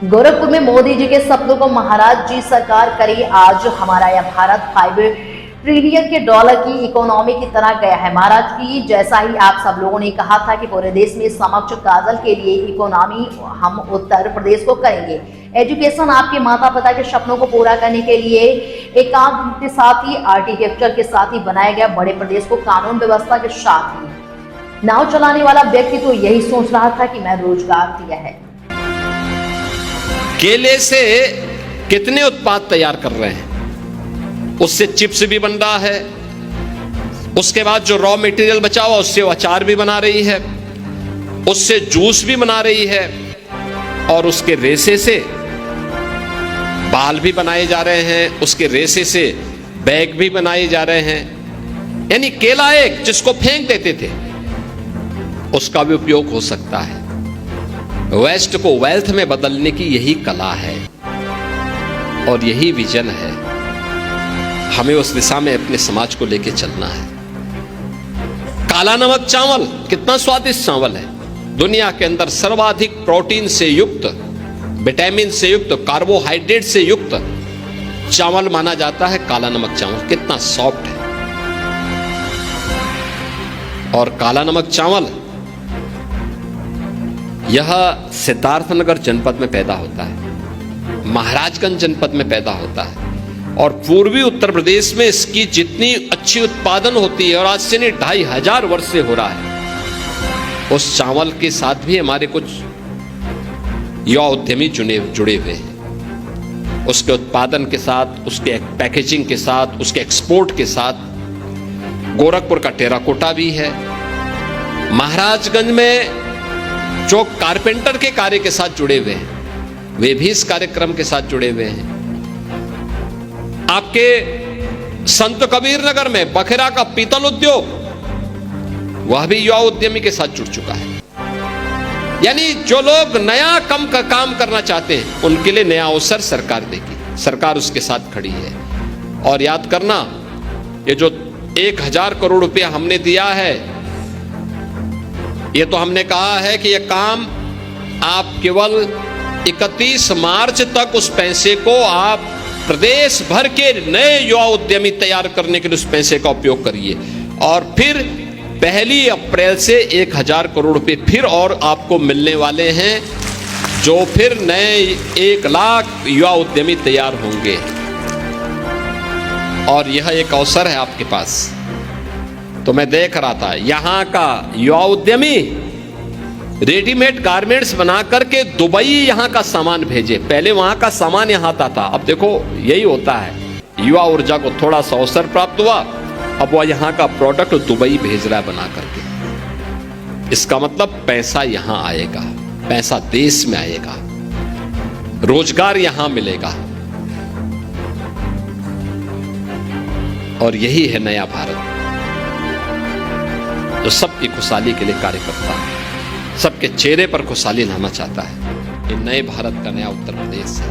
गोरखपुर में मोदी जी के सपनों को महाराज जी सरकार करी। आज हमारा यह भारत $5 ट्रिलियन के डॉलर की इकोनॉमी की तरह गया है। महाराज की जैसा ही आप सब लोगों ने कहा था कि पूरे देश में समक्ष काजल के लिए इकोनॉमी हम उत्तर प्रदेश को करेंगे। एजुकेशन आपके माता पिता के सपनों को पूरा करने के लिए एकांत के साथ ही आर्किटेक्चर के साथ ही बनाया गया बड़े प्रदेश को कानून व्यवस्था के साथ ही नाव चलाने वाला व्यक्ति तो यही सोच रहा था कि मैं रोजगार दिया है। केले से कितने उत्पाद तैयार कर रहे हैं, उससे चिप्स भी बन रहा है, उसके बाद जो रॉ मटेरियल बचा हुआ उससे अचार भी बना रही है, उससे जूस भी बना रही है और उसके रेशे से बाल भी बनाए जा रहे हैं, उसके रेशे से बैग भी बनाए जा रहे हैं। यानी केला एक जिसको फेंक देते थे उसका भी उपयोग हो सकता है। वेस्ट को वेल्थ में बदलने की यही कला है और यही विजन है। हमें उस दिशा में अपने समाज को लेकर चलना है। काला नमक चावल कितना स्वादिष्ट चावल है, दुनिया के अंदर सर्वाधिक प्रोटीन से युक्त, विटामिन से युक्त, कार्बोहाइड्रेट से युक्त चावल माना जाता है काला नमक चावल। कितना सॉफ्ट है। और काला नमक चावल यह सिद्धार्थनगर जनपद में पैदा होता है, महाराजगंज जनपद में पैदा होता है और पूर्वी उत्तर प्रदेश में इसकी जितनी अच्छी उत्पादन होती है और आज से नहीं 2500 वर्ष से हो रहा है। उस चावल के साथ भी हमारे कुछ युवा उद्यमी जुड़े हुए हैं। उसके उत्पादन के साथ, उसके पैकेजिंग के साथ, उसके एक्सपोर्ट के साथ। गोरखपुर का टेराकोटा भी है। महाराजगंज में जो कारपेंटर के कार्य के साथ जुड़े हुए हैं वे भी इस कार्यक्रम के साथ जुड़े हुए हैं। आपके संत कबीर नगर में बखेरा का पीतल उद्योग, वह भी युवा उद्यमी के साथ जुड़ चुका है। यानी जो लोग नया काम करना चाहते हैं उनके लिए नया अवसर सरकार देगी। सरकार उसके साथ खड़ी है। और याद करना, ये जो 1000 करोड़ रुपया हमने दिया है, ये तो हमने कहा है कि यह काम आप केवल 31 मार्च तक उस पैसे को आप प्रदेश भर के नए युवा उद्यमी तैयार करने के लिए उस पैसे का उपयोग करिए और फिर 1 अप्रैल से 1000 करोड़ रुपए फिर और आपको मिलने वाले हैं, जो फिर नए 1 लाख युवा उद्यमी तैयार होंगे। और यह एक अवसर है आपके पास। तो मैं देख रहा था यहां का युवा उद्यमी रेडीमेड गारमेंट्स बना करके दुबई यहां का सामान भेजे। पहले वहां का सामान यहां आता था। अब देखो यही होता है, युवा ऊर्जा को थोड़ा सा अवसर प्राप्त हुआ, अब वह यहां का प्रोडक्ट दुबई भेज रहा है बना करके। इसका मतलब पैसा यहां आएगा, पैसा देश में आएगा, रोजगार यहां मिलेगा। और यही है नया भारत, जो सबकी खुशहाली के लिए कार्य करता है, सबके चेहरे पर खुशहाली लाना चाहता है। ये नए भारत का नया उत्तर प्रदेश है।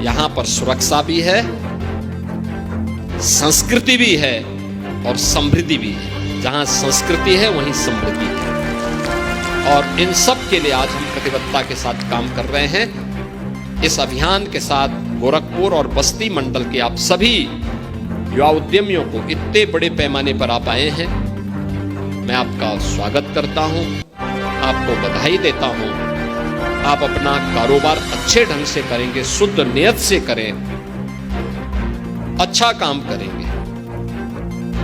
यहां पर सुरक्षा भी है, संस्कृति भी है और समृद्धि भी है। जहां संस्कृति है वहीं समृद्धि है। और इन सब के लिए आज हम प्रतिबद्धता के साथ काम कर रहे हैं। इस अभियान के साथ गोरखपुर और बस्ती मंडल के आप सभी युवा उद्यमियों को इतने बड़े पैमाने पर आप आए हैं, मैं आपका स्वागत करता हूं, आपको बधाई देता हूं। आप अपना कारोबार अच्छे ढंग से करेंगे, शुद्ध नियत से करें, अच्छा काम करेंगे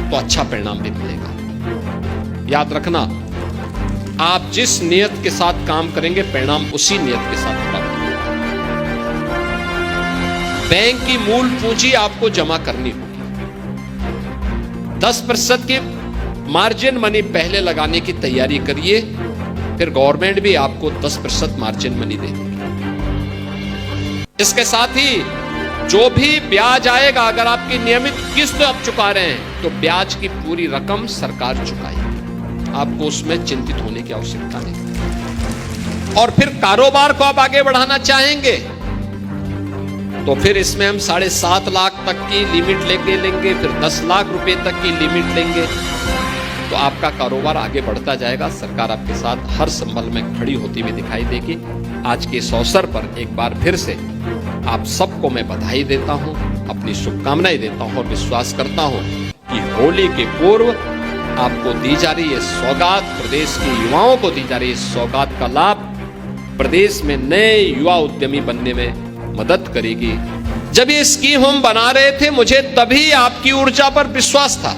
तो अच्छा परिणाम भी मिलेगा। याद रखना, आप जिस नियत के साथ काम करेंगे परिणाम उसी नियत के साथ प्राप्त होगा। बैंक की मूल पूंजी आपको जमा करनी होगी। 10% की मार्जिन मनी पहले लगाने की तैयारी करिए, फिर गवर्नमेंट भी आपको 10% मार्जिन मनी दे देगी। इसके साथ ही जो भी ब्याज आएगा, अगर आपकी नियमित किस्त आप चुका रहे हैं तो ब्याज की पूरी रकम सरकार चुकाएगी। आपको उसमें चिंतित होने की आवश्यकता नहीं। और फिर कारोबार को आप आगे बढ़ाना चाहेंगे तो फिर इसमें हम 7.5 लाख तक की लिमिट लेंगे, फिर 10 लाख रुपए तक की लिमिट लेंगे। तो आपका कारोबार आगे बढ़ता जाएगा। सरकार आपके साथ हर संबल में खड़ी होती हुई दिखाई देगी। आज के इस अवसर पर एक बार फिर से आप सबको मैं बधाई देता हूं, अपनी शुभकामनाएं देता हूं और विश्वास करता हूं कि होली के पूर्व आपको दी जा रही है सौगात, प्रदेश के युवाओं को दी जा रही है सौगात का लाभ प्रदेश में नए युवा उद्यमी बनने में मदद करेगी। जब ये स्कीम हम बना रहे थे, मुझे तभी आपकी ऊर्जा पर विश्वास था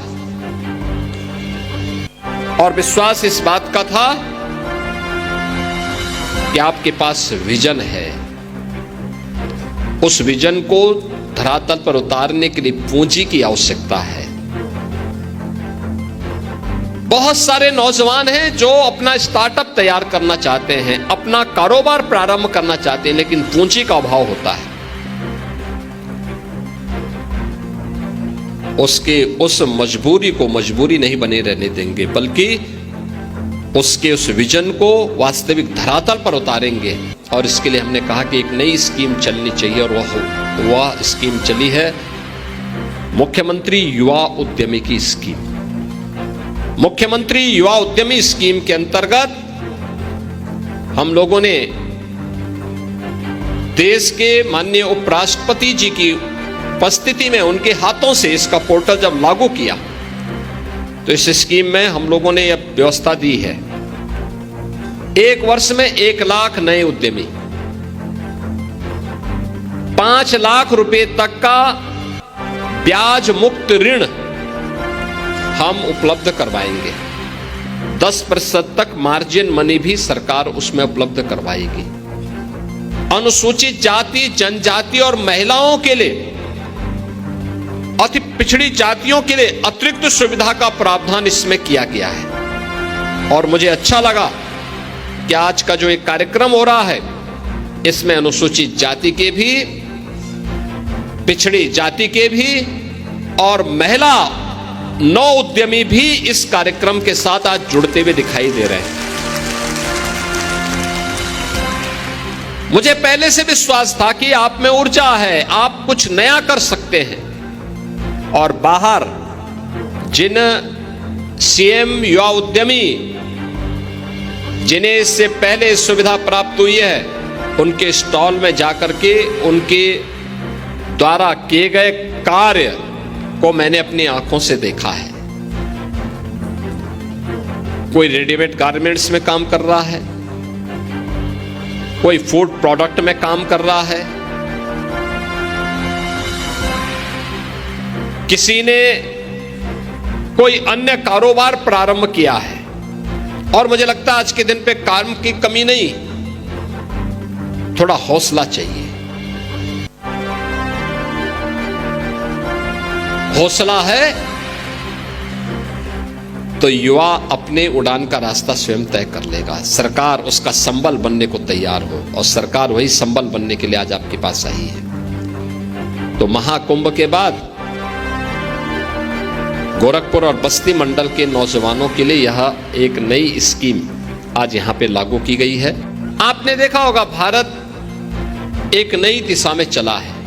और विश्वास इस बात का था कि आपके पास विजन है। उस विजन को धरातल पर उतारने के लिए पूंजी की आवश्यकता है। बहुत सारे नौजवान हैं जो अपना स्टार्टअप तैयार करना चाहते हैं, अपना कारोबार प्रारंभ करना चाहते हैं, लेकिन पूंजी का अभाव होता है। उसके उस मजबूरी को मजबूरी नहीं बने रहने देंगे, बल्कि उसके उस विजन को वास्तविक धरातल पर उतारेंगे। और इसके लिए हमने कहा कि एक नई स्कीम चलनी चाहिए और वह स्कीम चली है मुख्यमंत्री युवा उद्यमी की स्कीम। मुख्यमंत्री युवा उद्यमी स्कीम के अंतर्गत हम लोगों ने देश के माननीय उपराष्ट्रपति जी की उपस्थिति में उनके हाथों से इसका पोर्टल जब लागू किया तो इस स्कीम में हम लोगों ने यह व्यवस्था दी है, एक वर्ष में 1 लाख नए उद्यमी 5 लाख रुपए तक का ब्याज मुक्त ऋण हम उपलब्ध करवाएंगे। 10% तक मार्जिन मनी भी सरकार उसमें उपलब्ध करवाएगी। अनुसूचित जाति, जनजाति और महिलाओं के लिए, अति पिछड़ी जातियों के लिए अतिरिक्त सुविधा का प्रावधान इसमें किया गया है। और मुझे अच्छा लगा कि आज का जो एक कार्यक्रम हो रहा है इसमें अनुसूचित जाति के भी, पिछड़ी जाति के भी और महिला नौ उद्यमी भी इस कार्यक्रम के साथ आज जुड़ते हुए दिखाई दे रहे हैं। मुझे पहले से विश्वास था कि आप में ऊर्जा है, आप कुछ नया कर सकते हैं। और बाहर जिन सीएम युवा उद्यमी जिन्हें इससे पहले सुविधा प्राप्त हुई है, उनके स्टॉल में जाकर के उनके द्वारा किए गए कार्य को मैंने अपनी आंखों से देखा है। कोई रेडीमेड गारमेंट्स में काम कर रहा है, कोई फूड प्रोडक्ट में काम कर रहा है, किसी ने कोई अन्य कारोबार प्रारंभ किया है। और मुझे लगता है आज के दिन पे काम की कमी नहीं, थोड़ा हौसला चाहिए। हौसला है तो युवा अपने उड़ान का रास्ता स्वयं तय कर लेगा। सरकार उसका संबल बनने को तैयार हो और सरकार वही संबल बनने के लिए आज आपके पास आई है। तो महाकुंभ के बाद गोरखपुर और बस्ती मंडल के नौजवानों के लिए यह एक नई स्कीम आज यहां पे लागू की गई है। आपने देखा होगा भारत एक नई दिशा में चला है।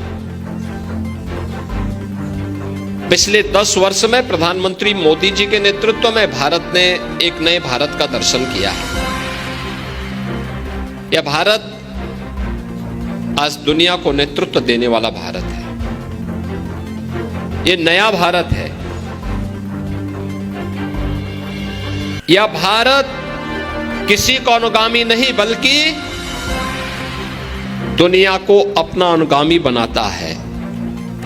पिछले 10 वर्ष में प्रधानमंत्री मोदी जी के नेतृत्व में भारत ने एक नए भारत का दर्शन किया है। यह भारत आज दुनिया को नेतृत्व देने वाला भारत है। यह नया भारत है। यह भारत किसी को अनुगामी नहीं बल्कि दुनिया को अपना अनुगामी बनाता है,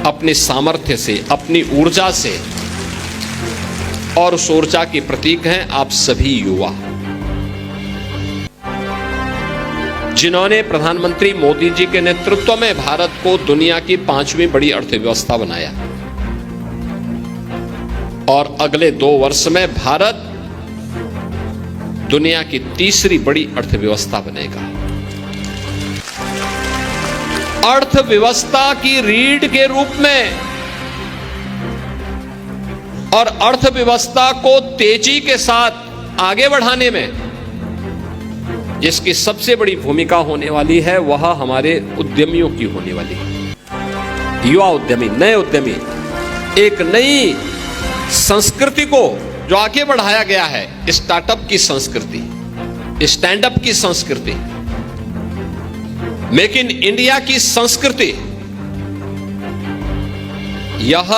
अपने सामर्थ्य से, अपनी ऊर्जा से। और उस ऊर्जा के प्रतीक हैं आप सभी युवा, जिन्होंने प्रधानमंत्री मोदी जी के नेतृत्व में भारत को दुनिया की 5वीं बड़ी अर्थव्यवस्था बनाया। और अगले 2 वर्ष में भारत दुनिया की 3री बड़ी अर्थव्यवस्था बनेगा। अर्थव्यवस्था की रीढ़ के रूप में और अर्थव्यवस्था को तेजी के साथ आगे बढ़ाने में जिसकी सबसे बड़ी भूमिका होने वाली है वह हमारे उद्यमियों की होने वाली है। युवा उद्यमी, नए उद्यमी एक नई संस्कृति को जो आगे बढ़ाया गया है स्टार्टअप की संस्कृति, स्टैंड अप की संस्कृति, मेक इन इंडिया की संस्कृति, यह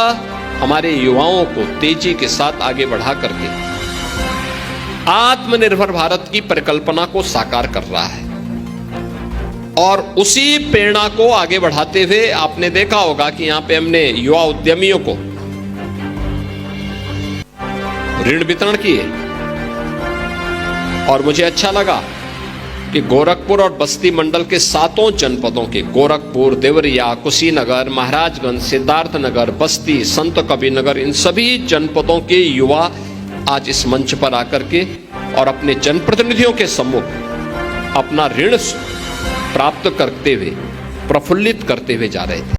हमारे युवाओं को तेजी के साथ आगे बढ़ा करके आत्मनिर्भर भारत की परिकल्पना को साकार कर रहा है। और उसी प्रेरणा को आगे बढ़ाते हुए आपने देखा होगा कि यहां पे हमने युवा उद्यमियों को ऋण वितरण किए। और मुझे अच्छा लगा कि गोरखपुर और बस्ती मंडल के 7 जनपदों के गोरखपुर, देवरिया, कुशीनगर, महाराजगंज, सिद्धार्थनगर, बस्ती, संत कबीरनगर, इन सभी जनपदों के युवा आज इस मंच पर आकर के और अपने जनप्रतिनिधियों के सम्मुख अपना ऋण प्राप्त करते हुए, प्रफुल्लित करते हुए जा रहे थे।